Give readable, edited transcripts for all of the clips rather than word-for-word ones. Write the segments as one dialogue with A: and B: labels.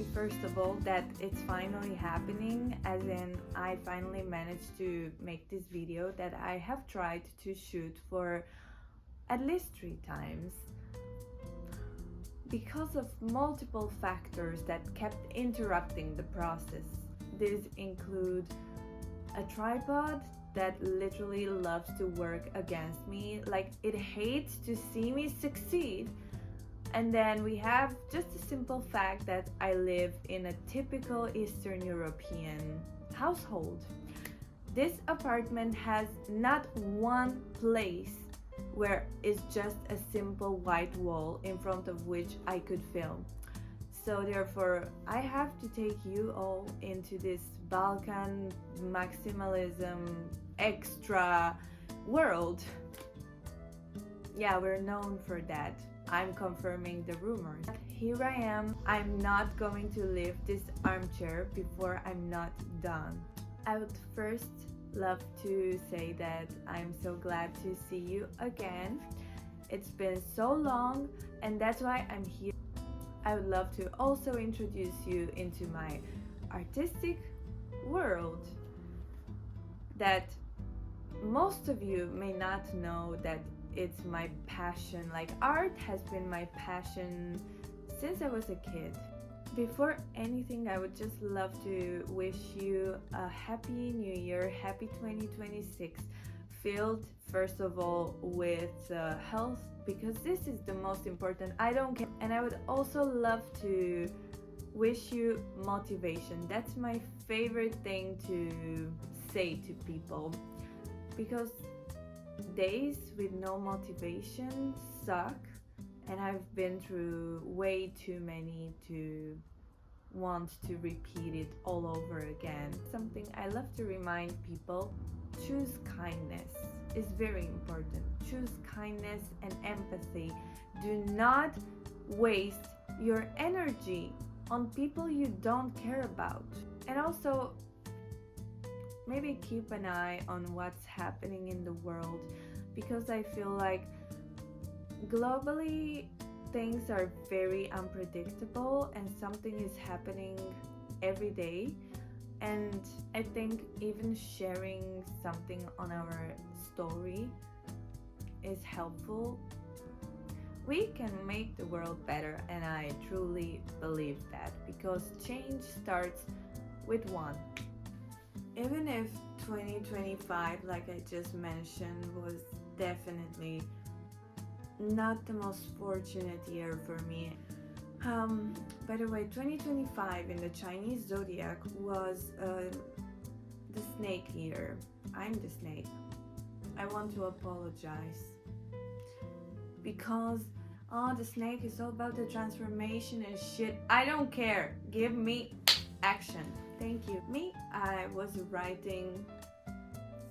A: happy, first of all, that it's finally happening, as in I finally managed to make this video that I have tried to shoot for at least 3 times. Because of multiple factors that kept interrupting the process. These include a tripod that literally loves to work against me, like it hates to see me succeed. And then we have just a simple fact that I live in a typical Eastern European household. This apartment has not one place where it's just a simple white wall in front of which I could film. So therefore, I have to take you all into this Balkan maximalism extra world. Yeah, we're known for that. I'm confirming the rumors. Here I am. I'm not going to leave this armchair before I'm not done. I would first love to say that I'm so glad to see you again. It's been so long, and that's why I'm here. I would love to also introduce you into my artistic world that most of you may not know that it's my passion. Like, art has been my passion since I was a kid. Before anything, I would just love to wish you a happy new year, happy 2026, filled first of all with health, because this is the most important. I don't care. And I would also love to wish you motivation. That's my favorite thing to say to people, because days with no motivation suck, and I've been through way too many to want to repeat it all over again. Something I love to remind people: choose kindness is very important. Choose kindness and empathy. Do not waste your energy on people you don't care about. And also, maybe keep an eye on what's happening in the world, because I feel like globally things are very unpredictable and something is happening every day. And I think even sharing something on our story is helpful. We can make the world better, and I truly believe that, because change starts with one. Even if 2025, like I just mentioned, was definitely not the most fortunate year for me. By the way, 2025 in the Chinese zodiac was the snake year. I'm the snake. I want to apologize, because the snake is all about the transformation and shit. I don't care. Give me action. Thank you. Me, I was writing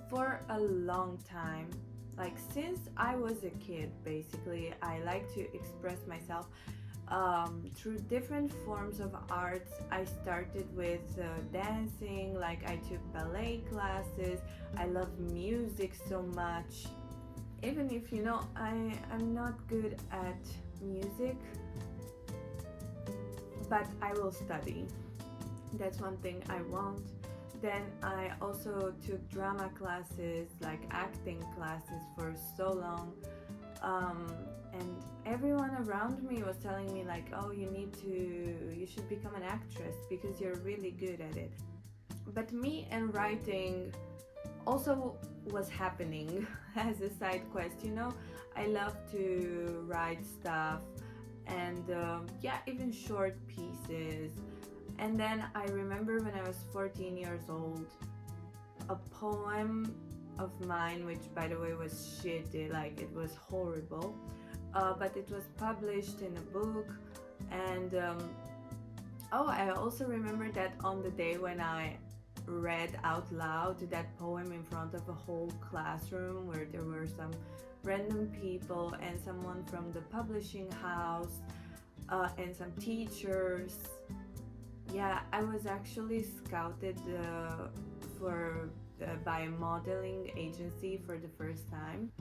A: for a long time. Like, since I was a kid, basically, I like to express myself through different forms of art. I started with dancing, like I took ballet classes. I love music so much. Even if, you know, I'm not good at music, but I will study. That's one thing I want. Then I also took drama classes, like acting classes, for so long. And everyone around me was telling me like, oh, you should become an actress because you're really good at it. But me and writing also was happening as a side quest, you know. I love to write stuff, and yeah, even short pieces. And then I remember when I was 14 years old, a poem of mine, which by the way was shitty, like it was horrible, but it was published in a book. And oh, I also remember that on the day when I read out loud that poem in front of a whole classroom, where there were some random people and someone from the publishing house and some teachers. Yeah, I was actually scouted by a modeling agency for the first time.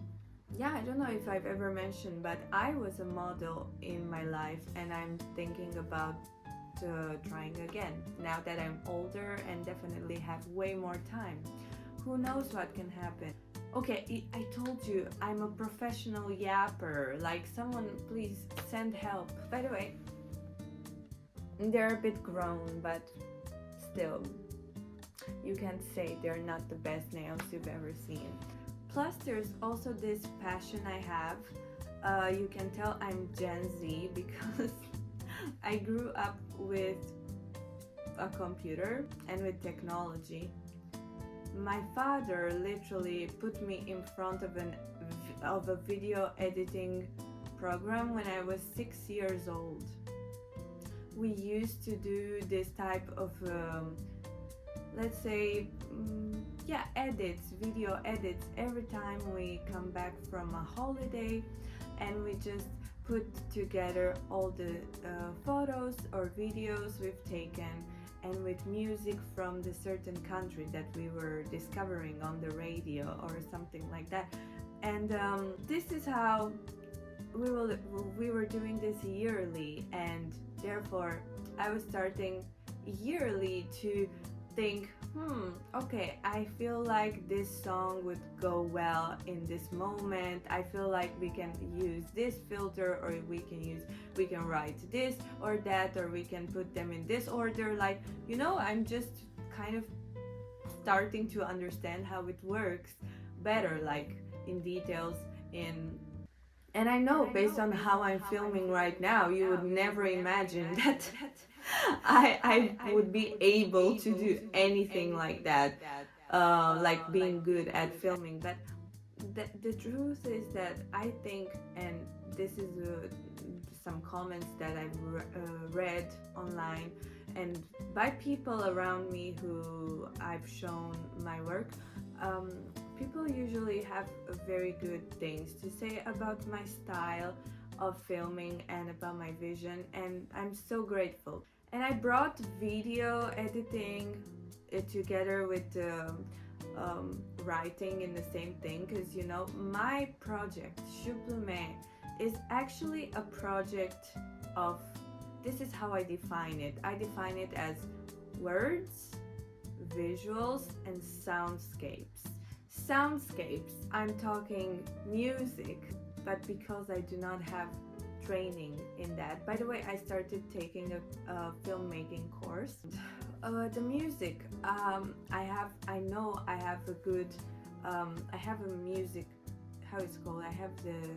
A: Yeah, I don't know if I've ever mentioned, but I was a model in my life, and I'm thinking about trying again, now that I'm older and definitely have way more time. Who knows what can happen? Okay, I told you, I'm a professional yapper. Like, someone please send help. By the way, they're a bit grown, but still, you can't say they're not the best nails you've ever seen. Plus, there's also this passion I have. You can tell I'm Gen Z because I grew up with a computer and with technology. My father literally put me in front of a video editing program when I was 6 years old. We used to do this type of let's say video edits every time we come back from a holiday, and we just put together all the photos or videos we've taken, and with music from the certain country that we were discovering on the radio or something like that. And this is how we were doing this yearly, and therefore I was starting yearly to think, okay, I feel like this song would go well in this moment. I feel like we can use this filter, or we can write this or that, or we can put them in this order. Like, I'm just kind of starting to understand how it works better, like in details, and I know based on how I'm filming right now, you would never imagine that I would be able to do anything like that, like being good at filming. But the truth is that I think, and this is some comments that I've read online and by people around me who I've shown my work, people usually have very good things to say about my style of filming and about my vision, and I'm so grateful. And I brought video editing together with writing in the same thing, because my project shuplumé is actually a project of, this is how I define it. I define it as words, visuals, and soundscapes. Soundscapes, I'm talking music, but because I do not have training in that. By the way, I started taking a filmmaking course. The music, I have a good, I have a music, how it's called, I have the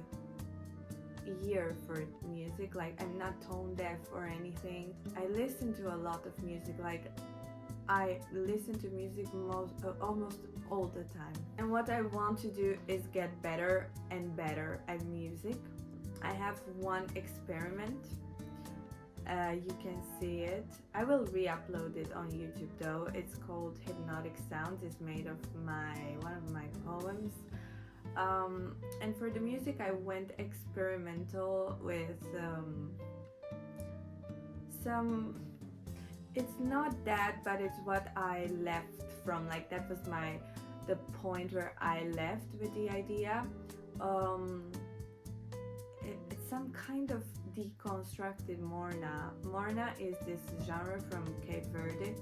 A: ear for music, like I'm not tone deaf or anything. I listen to a lot of music, like I listen to music almost all the time. And what I want to do is get better and better at music. I have one experiment. You can see it. I will re-upload it on YouTube though. It's called Hypnotic Sounds. It's made of one of my poems. And for the music, I went experimental with some. It's not that, but it's what I left from. Like that was the point where I left with the idea. It's some kind of deconstructed morna. Morna is this genre from Cape Verde.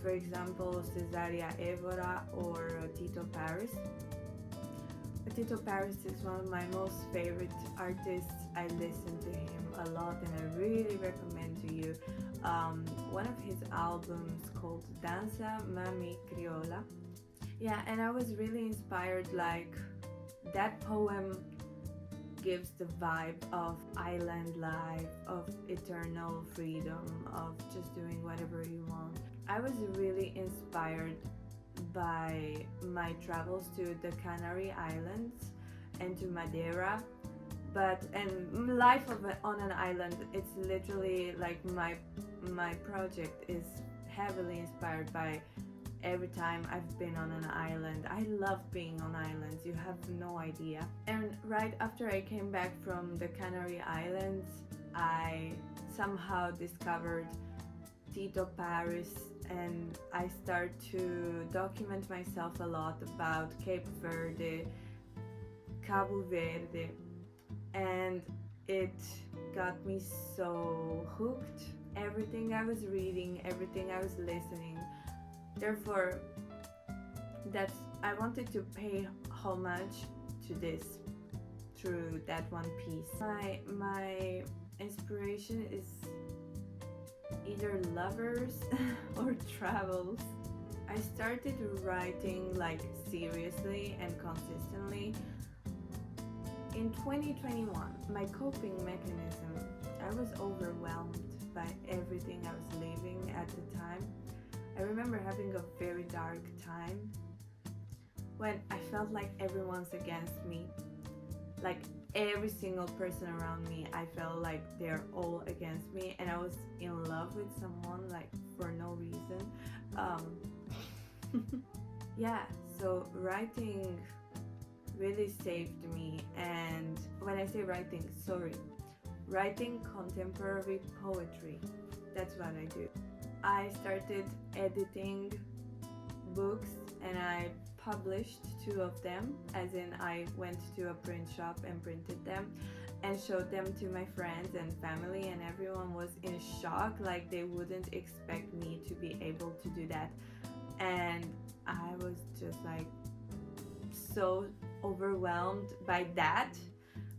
A: For example, Cesaria Evora or Tito Paris. Tito Paris is one of my most favorite artists. I listen to him a lot and I really recommend to you one of his albums called Danza Mami Criolla. Yeah, and I was really inspired, like that poem gives the vibe of island life, of eternal freedom, of just doing whatever you want. I was really inspired by my travels to the Canary Islands and to Madeira, and life on an island, it's literally like my project is heavily inspired by every time I've been on an island. I love being on islands, you have no idea. And right after I came back from the Canary Islands, I somehow discovered Tito Paris, and I start to document myself a lot about Cape Verde, Cabo Verde, and it got me so hooked. everything I was reading, everything I was listening. Therefore, that's I wanted to pay homage to this through that one piece. My inspiration is either lovers or travels. I started writing like seriously and consistently in 2021. My coping mechanism, I was overwhelmed by everything I was living at the time. I remember having a very dark time when I felt like everyone's against me. Like every single person around me, I felt like they're all against me, and I was in love with someone like for no reason. Yeah, so writing really saved me. And when I say writing contemporary poetry, that's what I do. I started editing books and I published 2 of them, as in I went to a print shop and printed them and showed them to my friends and family, and everyone was in shock, like they wouldn't expect me to be able to do that. And I was just like so overwhelmed by that,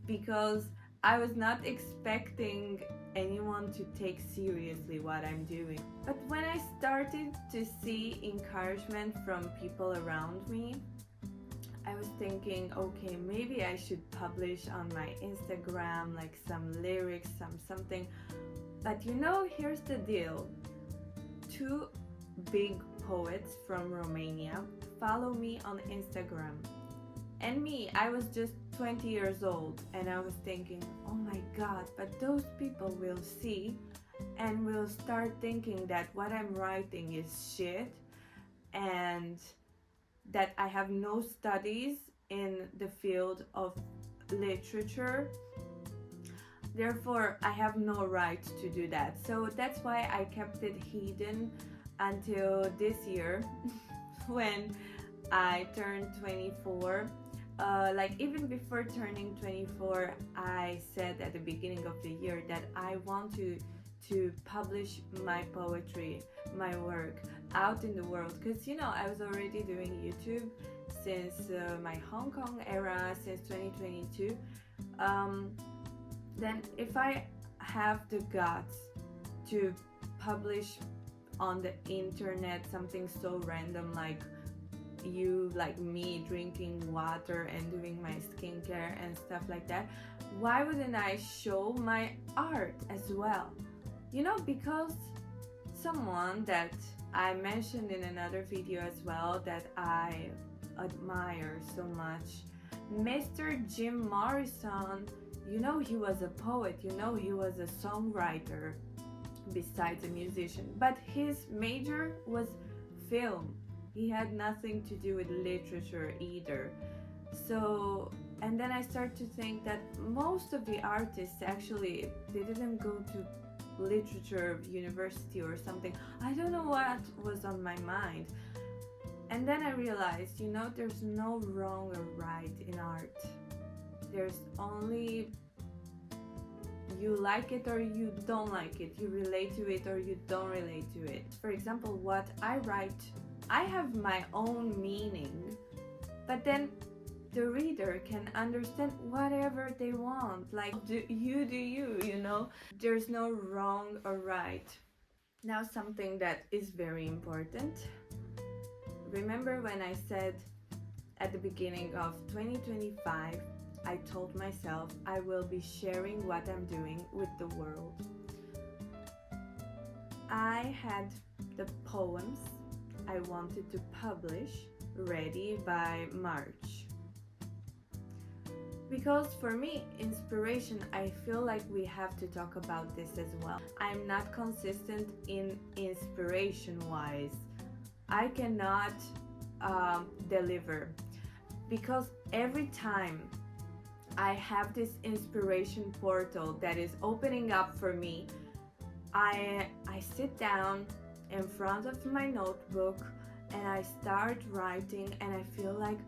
A: because I was not expecting anyone to take seriously what I'm doing. But when I started to see encouragement from people around me, I was thinking, okay, maybe I should publish on my Instagram like some lyrics, something. But here's the deal. 2 big poets from Romania follow me on Instagram. And me, I was just 20 years old, and I was thinking, oh my god, but those people will see and will start thinking that what I'm writing is shit, and that I have no studies in the field of literature. Therefore, I have no right to do that. So that's why I kept it hidden until this year when I turned 24. Like even before turning 24, I said at the beginning of the year that I want to publish my poetry, my work out in the world, because I was already doing YouTube since my Hong Kong era, since 2022. Then if I have the guts to publish on the internet something so random like me drinking water and doing my skincare and stuff like that, why wouldn't I show my art as well? Because someone that I mentioned in another video as well that I admire so much, Mr. Jim Morrison, he was a poet, he was a songwriter besides a musician, but his major was film. He had nothing to do with literature either. So, and then I start to think that most of the artists actually, they didn't go to literature university or something. I don't know what was on my mind. And then I realized, there's no wrong or right in art. There's only you like it or you don't like it. You relate to it or you don't relate to it. For example, what I write, I have my own meaning, but then the reader can understand whatever they want. Like, do you. There's no wrong or right. Now, something that is very important. Remember when I said at the beginning of 2025, I told myself I will be sharing what I'm doing with the world. I had the poems I wanted to publish ready by March. Because for me, inspiration, I feel like we have to talk about this as well. I'm not consistent in inspiration wise. I cannot deliver, because every time I have this inspiration portal that is opening up for me, I sit down in front of my notebook and I start writing, and I feel like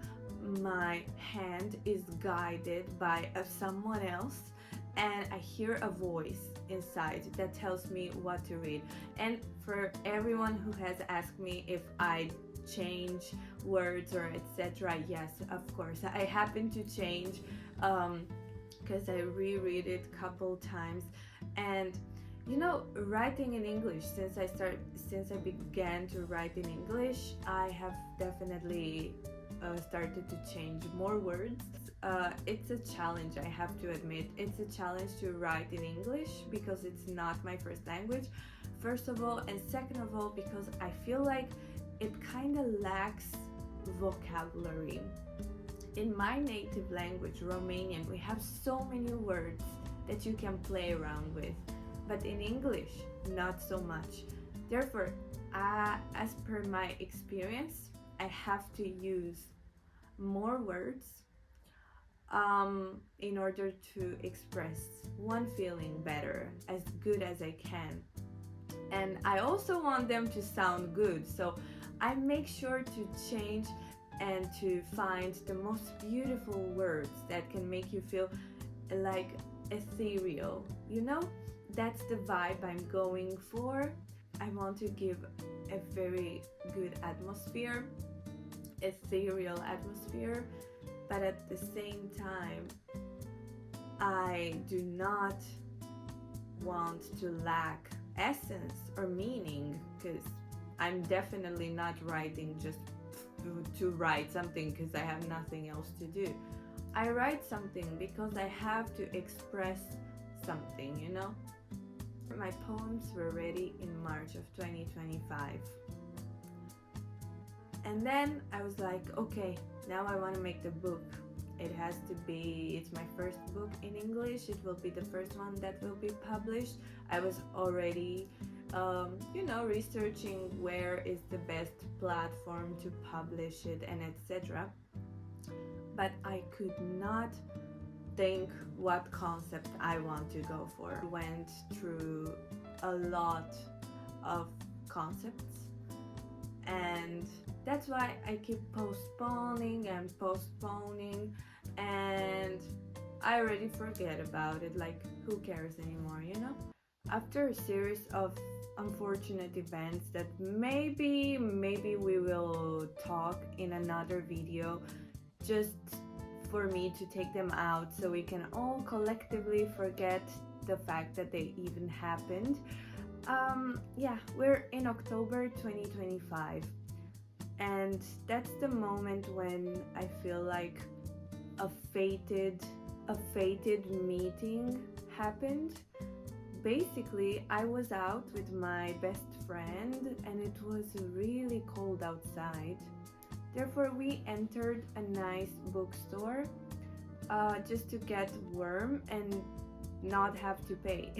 A: my hand is guided by someone else, and I hear a voice inside that tells me what to read. And for everyone who has asked me if I change words or etc., yes, of course I happen to change, because I reread it a couple times. And you know, writing in English, since I began to write in English, I have definitely started to change more words. It's a challenge, I have to admit. It's a challenge to write in English because it's not my first language, first of all, and second of all, because I feel like it kind of lacks vocabulary. In my native language, Romanian, we have so many words that you can play around with, but in English, not so much. Therefore, as per my experience, I have to use more words in order to express one feeling better, as good as I can. And I also want them to sound good, so I make sure to change and to find the most beautiful words that can make you feel like ethereal. You know, that's the vibe I'm going for. I want to give a very good atmosphere, ethereal atmosphere, but at the same time, I do not want to lack essence or meaning, because I'm definitely not writing just to write something because I have nothing else to do. I write something because I have to express something, you know? My poems were ready in March of 2025. And then I was like, okay, now I want to make the book. It has to be, it's my first book in English. It will be the first one that will be published. I was already, researching where is the best platform to publish it and etc. But I could not think what concept I want to go for. I went through a lot of concepts, and that's why I keep postponing, and I already forget about it. Like, who cares anymore, you know? After a series of unfortunate events that maybe we will talk in another video, just for me to take them out so we can all collectively forget the fact that they even happened. We're in October 2025, and that's the moment when I feel like a fated meeting happened. Basically, I was out with my best friend and it was really cold outside. Therefore, we entered a nice bookstore just to get warm and not have to pay.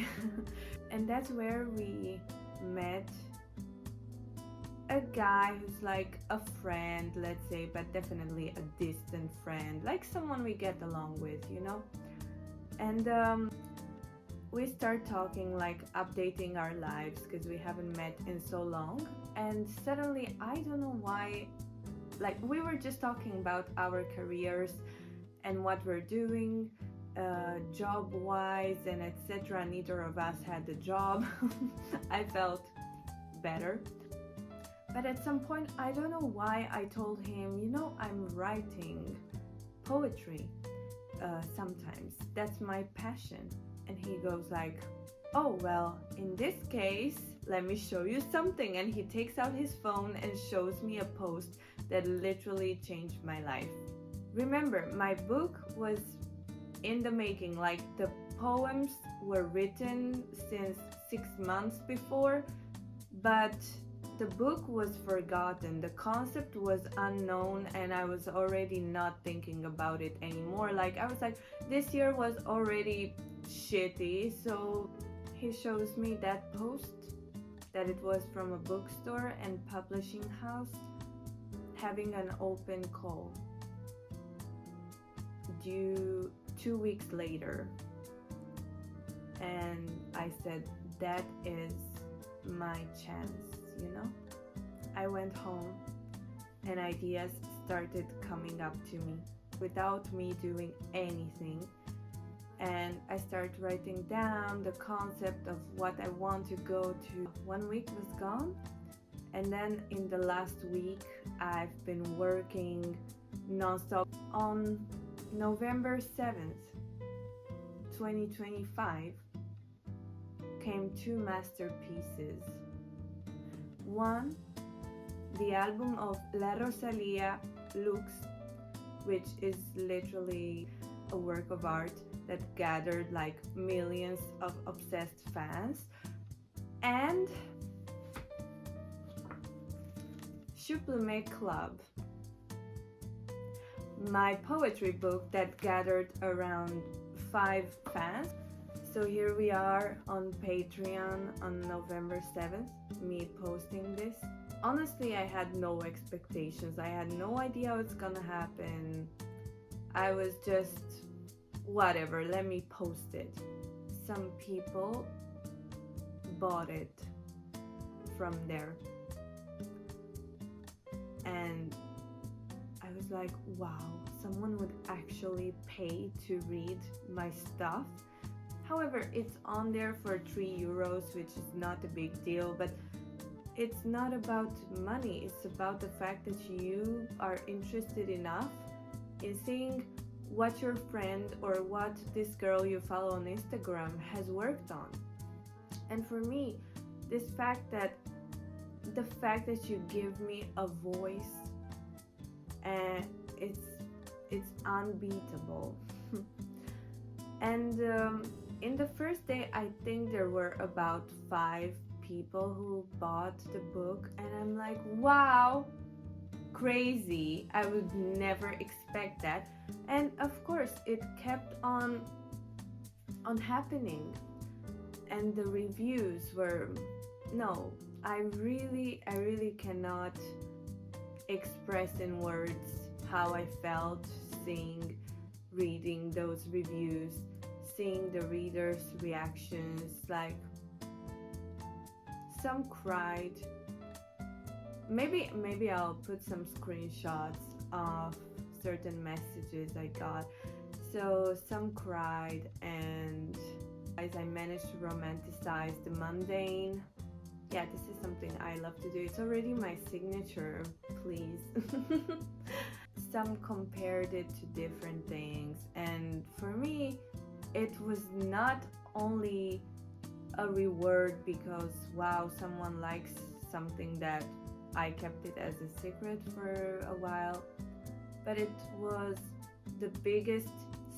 A: And that's where we met a guy who's like a friend, let's say, but definitely a distant friend, like someone we get along with, you know? And we start talking, like updating our lives because we haven't met in so long. And suddenly, I don't know why, like we were just talking about our careers and what we're doing job wise and etc. Neither of us had a job. I felt better, but at some point, I don't know why, I told him, you know, I'm writing poetry sometimes, that's my passion. And he goes like, oh well, in this case, let me show you something. And he takes out his phone and shows me a post that literally changed my life. Remember, my book was in the making, like the poems were written since 6 months before, but the book was forgotten, the concept was unknown, and I was already not thinking about it anymore. Like I was like, this year was already shitty. So he shows me that post, that it was from a bookstore and publishing house having an open call due 2 weeks later. And I said, that is my chance, you know? I went home and ideas started coming up to me without me doing anything. and I started writing down the concept of what I want to go to. 1 week was gone, and then in the last week I've been working non-stop. On November 7th, 2025 came two masterpieces. One, the album of La Rosalía Lux, which is literally a work of art that gathered like millions of obsessed fans, and Shuplumé Club, my poetry book that gathered around 5 fans. So here we are on Patreon on November 7th, me posting this. Honestly, I had no expectations. I had no idea what's gonna happen. I was just, whatever, let me post it. Some people bought it from there. And I was like, wow, someone would actually pay to read my stuff. However, it's on there for €3, which is not a big deal, but it's not about money. It's about the fact that you are interested enough in seeing what your friend or what this girl you follow on Instagram has worked on. And for me, the fact that you give me a voice, and it's unbeatable. And in the first day, I think there were about 5 people who bought the book, and I'm like, wow, crazy. I would never expect that. And of course it kept on happening, and the reviews were, no, I really cannot express in words how I felt reading those reviews, seeing the readers' reactions. Like, some cried. Maybe I'll put some screenshots of certain messages I got. So some cried, and as I managed to romanticize the mundane. Yeah, this is something I love to do. It's already my signature, please. Some compared it to different things, and for me, it was not only a reward because, wow, someone likes something that I kept it as a secret for a while, but it was the biggest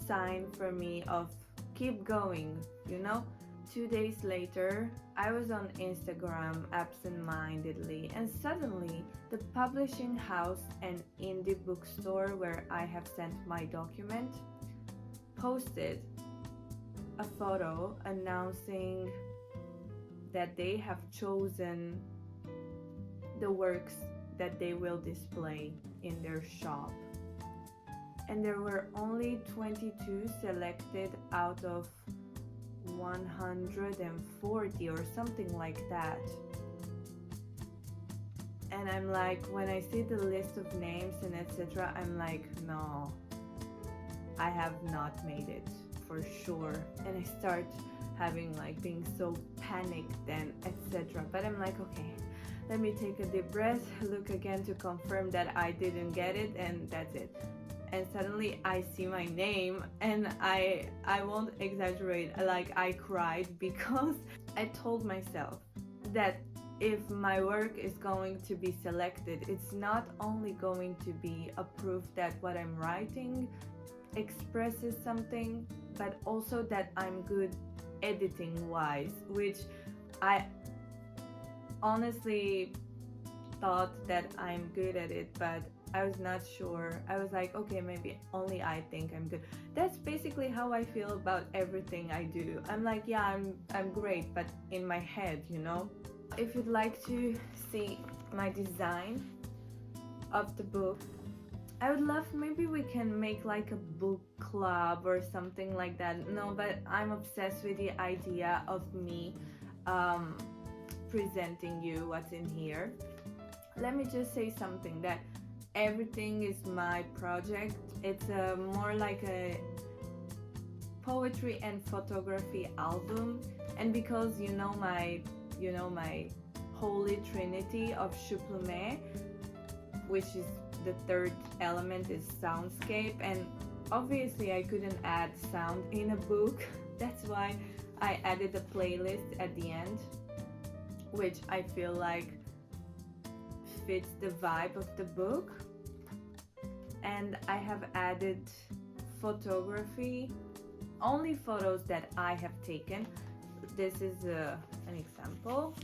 A: sign for me of keep going, you know? 2 days later, I was on Instagram absent-mindedly, and suddenly the publishing house and indie bookstore where I have sent my document posted a photo announcing that they have chosen the works that they will display in their shop. And there were only 22 selected out of 140 or something like that. And I'm like, when I see the list of names and etc., I'm like, no, I have not made it for sure. And I start having like being so panicked and etc. But I'm like, okay, let me take a deep breath, look again to confirm that I didn't get it, and that's it. And suddenly I see my name, and I won't exaggerate, like I cried, because I told myself that if my work is going to be selected, it's not only going to be a proof that what I'm writing expresses something, but also that I'm good editing wise, which I honestly thought that I'm good at it, but I was not sure. I was like, okay, maybe only I think I'm good. That's basically how I feel about everything I do. I'm like, yeah, I'm great, but in my head, you know? If you'd like to see my design of the book, I would love, maybe we can make like a book club or something like that. No, but I'm obsessed with the idea of me presenting you what's in here. Let me just say something, that everything is my project. It's more like a poetry and photography album. And because my holy trinity of shuplumé, which is the third element, is soundscape, and obviously I couldn't add sound in a book. That's why I added a playlist at the end, which I feel like fits the vibe of the book. And I have added photography, only photos that I have taken. This is an example,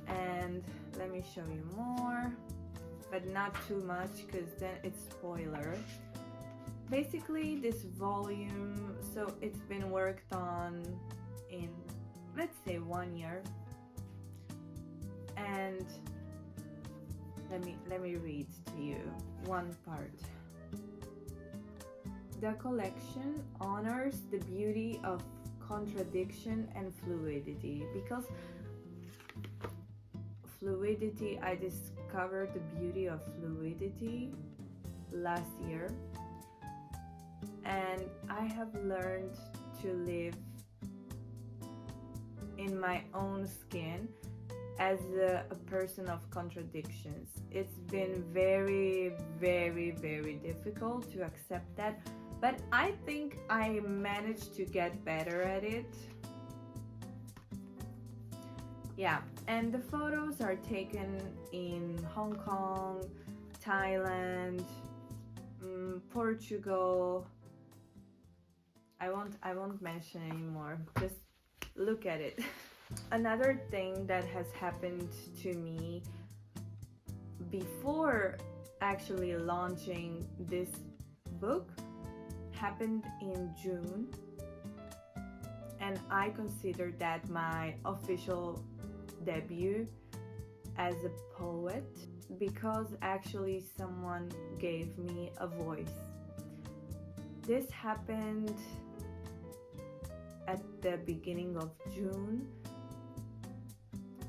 A: and let me show you more, but not too much because then it's spoiler. Basically this volume, so it's been worked on in, let's say, 1 year. And let me read to you one part. The collection honors the beauty of contradiction and fluidity, because fluidity, I discovered the beauty of fluidity last year, and I have learned to live in my own skin as a person of contradictions. It's been very, very, very difficult to accept that, but I think I managed to get better at it. Yeah, and the photos are taken in Hong Kong, Thailand, Portugal. I won't mention anymore. Just look at it. Another thing that has happened to me before actually launching this book happened in June, and I consider that my official debut as a poet, because actually someone gave me a voice. This happened at the beginning of June,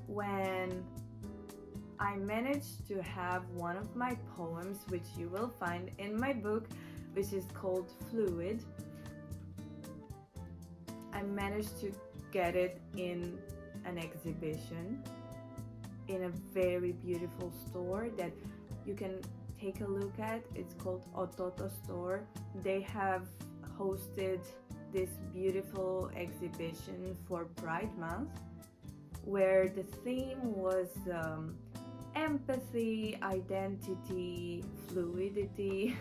A: when I managed to have one of my poems, which you will find in my book, which is called Fluid. I managed to get it in an exhibition in a very beautiful store that you can take a look at. It's called Ototo Store. They have hosted this beautiful exhibition for Pride Month, where the theme was empathy, identity, fluidity.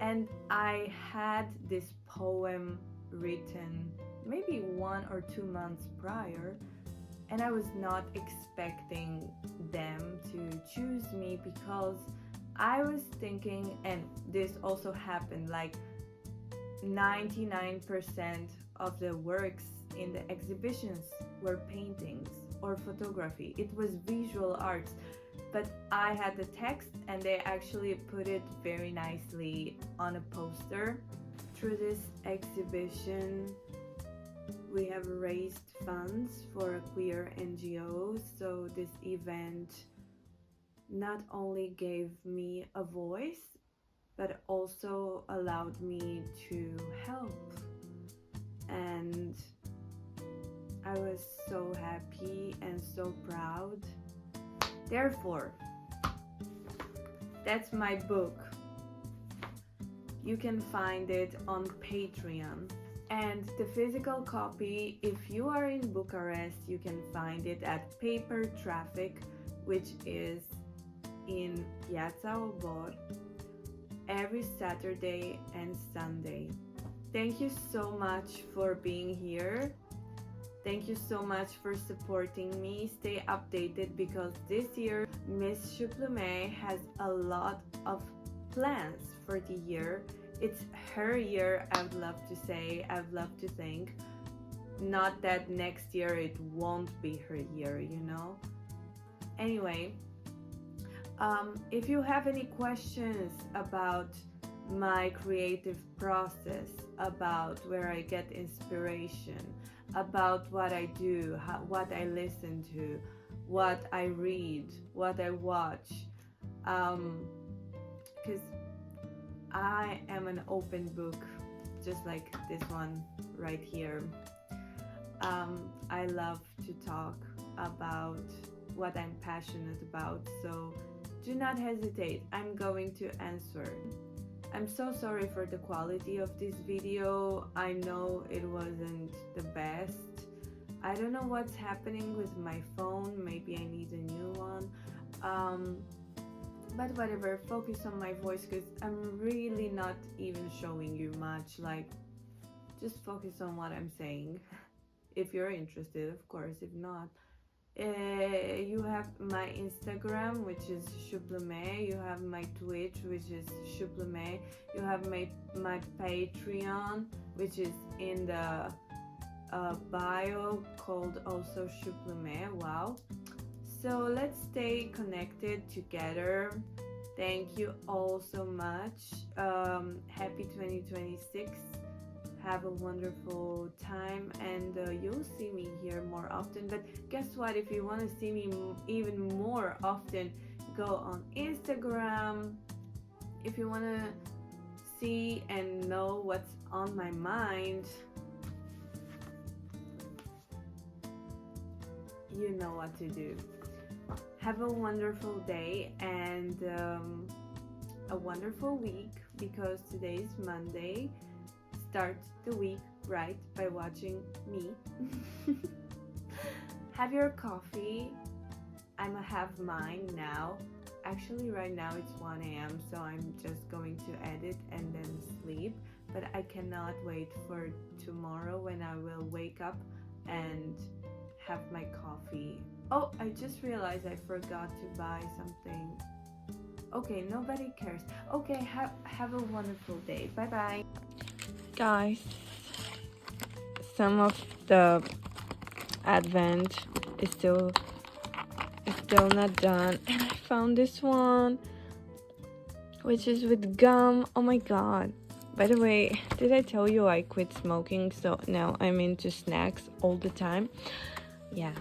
A: And I had this poem written maybe 1 or 2 months prior, and I was not expecting them to choose me, because I was thinking, and this also happened, like 99% of the works in the exhibitions were paintings or photography. It was visual arts, but I had the text and they actually put it very nicely on a poster. Through this exhibition, we have raised funds for a queer NGO, so this event not only gave me a voice, but also allowed me to help. And I was so happy and so proud. Therefore, that's my book. You can find it on Patreon. And the physical copy, if you are in Bucharest, you can find it at Paper Traffic, which is in Piața Obor, every Saturday and Sunday. Thank you so much for being here. Thank you so much for supporting me. Stay updated, because this year Miss Shuplumé has a lot of plans for the year. It's her year, I would love to say, I would love to think. Not that next year it won't be her year, you know? Anyway, if you have any questions about my creative process, about where I get inspiration, about what I do, what I listen to, what I read, what I watch, because I am an open book. just like this one right here. I love to talk about what I'm passionate about, so do not hesitate. I'm going to answer. I'm so sorry for the quality of this video. I know it wasn't the best. I don't know what's happening with my phone. Maybe I need a new one. But whatever, focus on my voice, because I'm really not even showing you much. Like, just focus on what I'm saying. If you're interested, of course. If not, you have my Instagram, which is shuplumé. You have my Twitch, which is shuplumé. You have my Patreon, which is in the bio, called also shuplumé. Wow. So let's stay connected together. Thank you all so much. Happy 2026. Have a wonderful time, and you'll see me here more often. But guess what? If you want to see me even more often, go on Instagram. If you want to see and know what's on my mind, you know what to do. Have a wonderful day and a wonderful week, because today's Monday. Start the week right by watching me. Have your coffee. I'ma have mine now. Actually, right now it's 1 a.m., so I'm just going to edit and then sleep. But I cannot wait for tomorrow when I will wake up and have my coffee. Oh, I just realized I forgot to buy something. Okay, nobody cares. Okay, have a wonderful day. Bye bye. Guys, some of the advent is still not done, and I found this one, which is with gum. Oh my god. By the way, did I tell you I quit smoking, so now I'm into snacks all the time? Yeah,